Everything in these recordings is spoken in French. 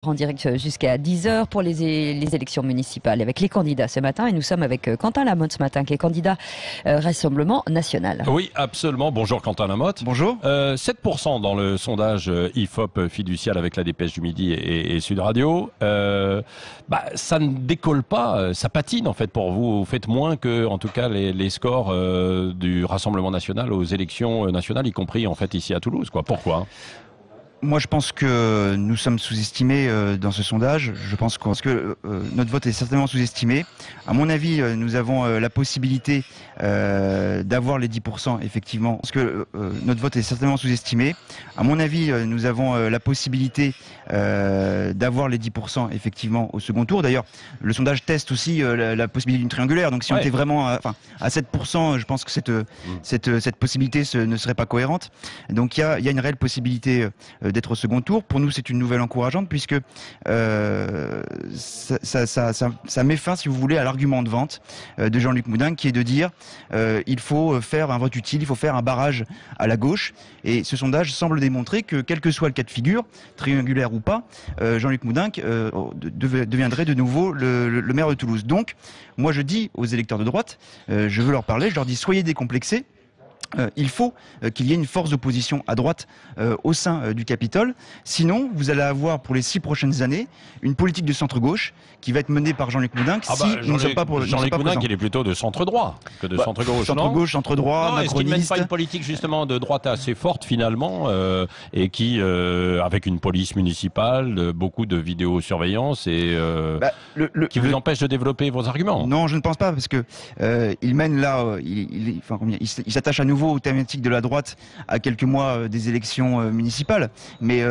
En direct jusqu'à 10h pour les élections municipales avec les candidats ce matin. Et nous sommes avec Quentin Lamotte ce matin, qui est candidat Rassemblement National. Oui, absolument. Bonjour Quentin Lamotte. Bonjour. 7% dans le sondage IFOP fiducial avec la Dépêche du Midi et Sud Radio. Ça ne décolle pas, ça patine en fait pour vous. Vous faites moins que, en tout cas, les scores du Rassemblement National aux élections nationales, y compris en fait ici à Toulouse, quoi. Pourquoi ? Moi, je pense que nous sommes sous-estimés dans ce sondage. Je pense que notre vote est certainement sous-estimé. À mon avis, nous avons la possibilité d'avoir les 10%, effectivement. Parce que notre vote est certainement sous-estimé. À mon avis, nous avons la possibilité d'avoir les 10%, effectivement, au second tour. D'ailleurs, le sondage teste aussi la possibilité d'une triangulaire. Donc, si on était vraiment à 7%, je pense que cette possibilité ne serait pas cohérente. Donc, il y a une réelle possibilité d'être au second tour. Pour nous, c'est une nouvelle encourageante puisque ça met fin, si vous voulez, à l'argument de vente de Jean-Luc Moudenc, qui est de dire il faut faire un vote utile, il faut faire un barrage à la gauche. Et ce sondage semble démontrer que, quel que soit le cas de figure, triangulaire ou pas, Jean-Luc Moudenc deviendrait de nouveau le maire de Toulouse. Donc, moi je dis aux électeurs de droite, je veux leur parler, je leur dis soyez décomplexés. Il faut qu'il y ait une force d'opposition à droite au sein du Capitole. Sinon, vous allez avoir pour les 6 prochaines années une politique de centre-gauche qui va être menée par Jean-Luc Moudenc. Nous ne sommes pas pour Jean-Luc Moudenc, il est plutôt de centre-droit que de centre-gauche. Centre-gauche, centre-droit, macroniste. Est-ce qu'il ne mène pas une politique justement de droite assez forte finalement et qui, avec une police municipale, beaucoup de vidéosurveillance et qui vous empêche de développer vos arguments? Non, je ne pense pas parce que il mène là, il s'attache à nouveau aux thématiques de la droite à quelques mois des élections municipales. Mais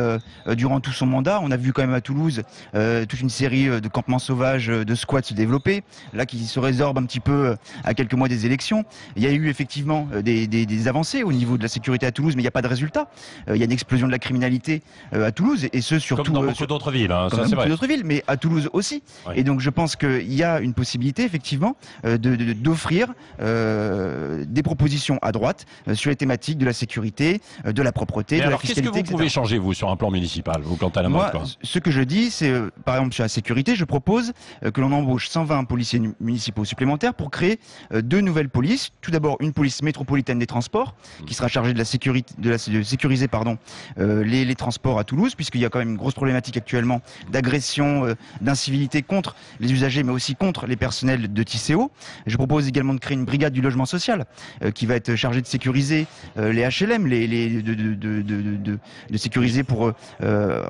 durant tout son mandat, on a vu quand même à Toulouse toute une série de campements sauvages, de squats se développer, là qui se résorbent un petit peu à quelques mois des élections. Il y a eu effectivement des avancées au niveau de la sécurité à Toulouse, mais il n'y a pas de résultat. Il y a une explosion de la criminalité à Toulouse, et ce surtout... Comme dans beaucoup d'autres villes, hein, ça c'est vrai. D'autres villes, mais à Toulouse aussi. Oui. Et donc je pense qu'il y a une possibilité effectivement d'offrir des propositions à droite sur les thématiques de la sécurité, de la propreté, de la fiscalité, qu'est-ce que vous pouvez changer, vous, sur un plan municipal, vous, quant à la mode, quoi ? Ce que je dis, c'est, par exemple, sur la sécurité, je propose que l'on embauche 120 policiers municipaux supplémentaires pour créer 2 nouvelles polices. Tout d'abord, une police métropolitaine des transports, qui sera chargée de sécuriser les transports à Toulouse, puisqu'il y a quand même une grosse problématique actuellement d'agression, d'incivilité contre les usagers, mais aussi contre les personnels de TCO. Je propose également de créer une brigade du logement social, qui va être chargée de sécuriser les HLM, de sécuriser pour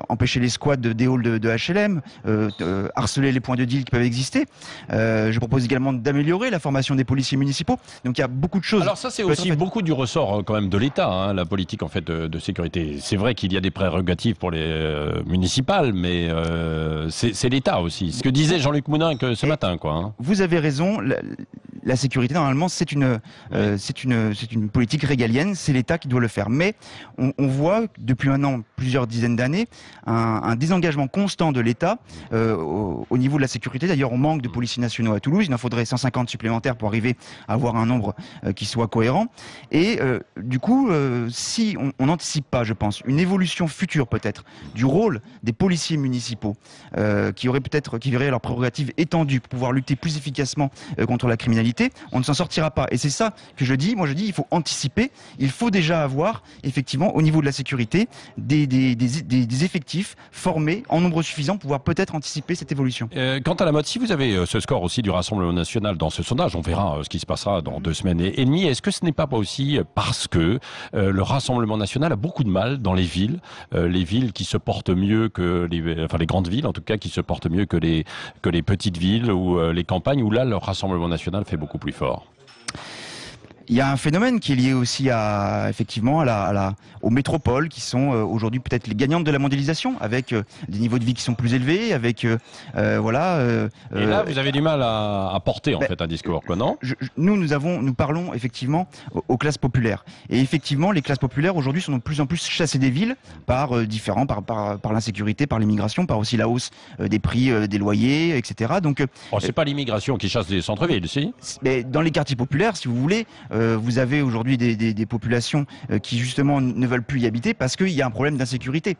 empêcher les squats des halls de HLM, harceler les points de deal qui peuvent exister. Je propose également d'améliorer la formation des policiers municipaux. Donc il y a beaucoup de choses. Alors ça, c'est aussi beaucoup du ressort quand même de l'État, hein, la politique en fait de sécurité. C'est vrai qu'il y a des prérogatives pour les municipales, mais c'est l'État aussi. Ce que disait Jean-Luc Moudenc ce matin, quoi. Hein. Vous avez raison. La sécurité, normalement, c'est une politique régalienne, c'est l'État qui doit le faire. Mais on voit depuis maintenant plusieurs dizaines d'années un désengagement constant de l'État au niveau de la sécurité. D'ailleurs, on manque de policiers nationaux à Toulouse. Il en faudrait 150 supplémentaires pour arriver à avoir un nombre qui soit cohérent. Et du coup, si on n'anticipe pas, je pense, une évolution future peut-être du rôle des policiers municipaux qui verraient leurs prérogatives étendues pour pouvoir lutter plus efficacement contre la criminalité, on ne s'en sortira pas. Et c'est ça que je dis. Moi, je dis, il faut anticiper. Il faut déjà avoir, effectivement, au niveau de la sécurité, des effectifs formés en nombre suffisant pour pouvoir peut-être anticiper cette évolution. Quant à la mode, si vous avez ce score aussi du Rassemblement National dans ce sondage, on verra ce qui se passera dans 2 semaines et demie. Est-ce que ce n'est pas aussi parce que le Rassemblement National a beaucoup de mal dans les villes qui se portent mieux que les grandes villes, en tout cas, qui se portent mieux que les petites villes ou les campagnes, où là, le Rassemblement National fait beaucoup plus fort? Il y a un phénomène qui est lié aussi aux métropoles qui sont aujourd'hui peut-être les gagnantes de la mondialisation, avec des niveaux de vie qui sont plus élevés, avec et là, vous avez du mal à porter en fait un discours, quoi, non ? Nous parlons effectivement aux classes populaires. Et effectivement, les classes populaires aujourd'hui sont de plus en plus chassées des villes par l'insécurité, par l'immigration, par aussi la hausse des prix des loyers, etc. Donc, c'est pas l'immigration qui chasse des centres-villes, si ? Mais dans les quartiers populaires, si vous voulez, vous avez aujourd'hui des populations qui justement ne veulent plus y habiter parce qu'il y a un problème d'insécurité.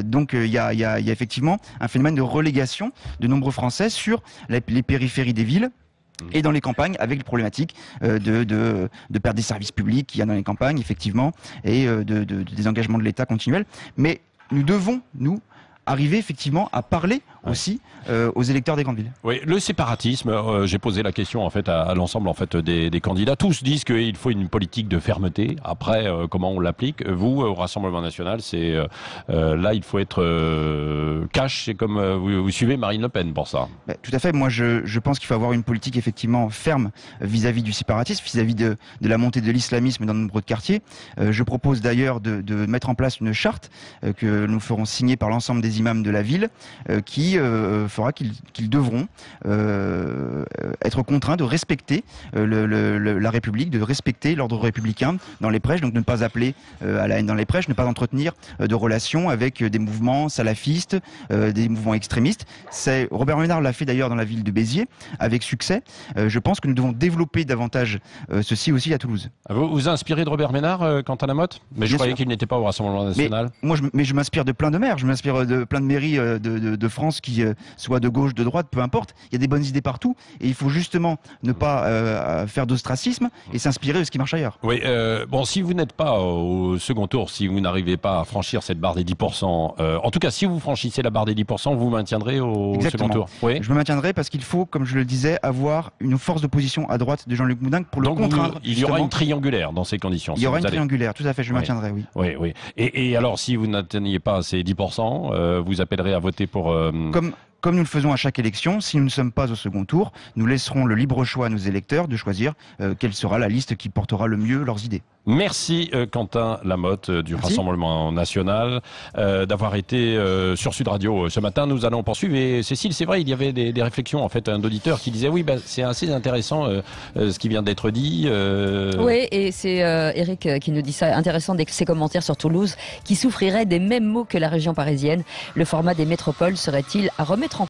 Donc il y a effectivement un phénomène de relégation de nombreux Français sur les périphéries des villes et dans les campagnes, avec les problématiques de perte des services publics qu'il y a dans les campagnes, effectivement, et de désengagement de l'État continuel. Mais nous devons, nous, arriver effectivement à parler aussi aux électeurs des grandes villes. Oui, le séparatisme, j'ai posé la question en fait à l'ensemble en fait des candidats. Tous disent qu'il faut une politique de fermeté. Après, comment on l'applique? Vous, au Rassemblement National, c'est là il faut être cash. C'est comme vous suivez Marine Le Pen pour ça. Tout à fait. Moi, je pense qu'il faut avoir une politique effectivement ferme vis-à-vis du séparatisme, vis-à-vis de la montée de l'islamisme dans de nombreux quartiers. Je propose d'ailleurs de mettre en place une charte que nous ferons signer par l'ensemble des imams de la ville, qui fera qu'ils devront être contraints de respecter la République, de respecter l'ordre républicain dans les prêches, donc de ne pas appeler à la haine dans les prêches, ne pas entretenir de relations avec des mouvements salafistes, des mouvements extrémistes. Robert Ménard l'a fait d'ailleurs dans la ville de Béziers, avec succès. Je pense que nous devons développer davantage ceci aussi à Toulouse. Vous vous inspirez de Robert Ménard, Quentin Lamotte? Mais je croyais qu'il n'était pas au Rassemblement National. Mais je m'inspire de plein de maires, je m'inspire de plein de mairies de France qui soient de gauche, de droite, peu importe. Il y a des bonnes idées partout et il faut justement ne pas faire d'ostracisme et s'inspirer de ce qui marche ailleurs. Oui, bon, si vous n'êtes pas au second tour, si vous n'arrivez pas à franchir cette barre des 10%, en tout cas si vous franchissez la barre des 10%, vous maintiendrez au second tour. Oui. Je me maintiendrai parce qu'il faut, comme je le disais, avoir une force d'opposition à droite de Jean-Luc Moudenc pour donc le contraindre. Il y aura une triangulaire dans ces conditions. Il y aura une triangulaire, tout à fait, je maintiendrai, oui. Oui. Et alors, si vous n'atteignez pas ces 10%, vous appellerez à voter pour... Comme nous le faisons à chaque élection, si nous ne sommes pas au second tour, nous laisserons le libre choix à nos électeurs de choisir quelle sera la liste qui portera le mieux leurs idées. Merci Quentin Lamotte du Rassemblement National d'avoir été sur Sud Radio ce matin. Nous allons poursuivre. Et Cécile, c'est vrai, il y avait des réflexions en fait d'auditeurs qui disaient oui, c'est assez intéressant ce qui vient d'être dit. Oui, et c'est Eric qui nous dit ça, intéressant ses commentaires sur Toulouse, qui souffrirait des mêmes maux que la région parisienne. Le format des métropoles serait-il à remettre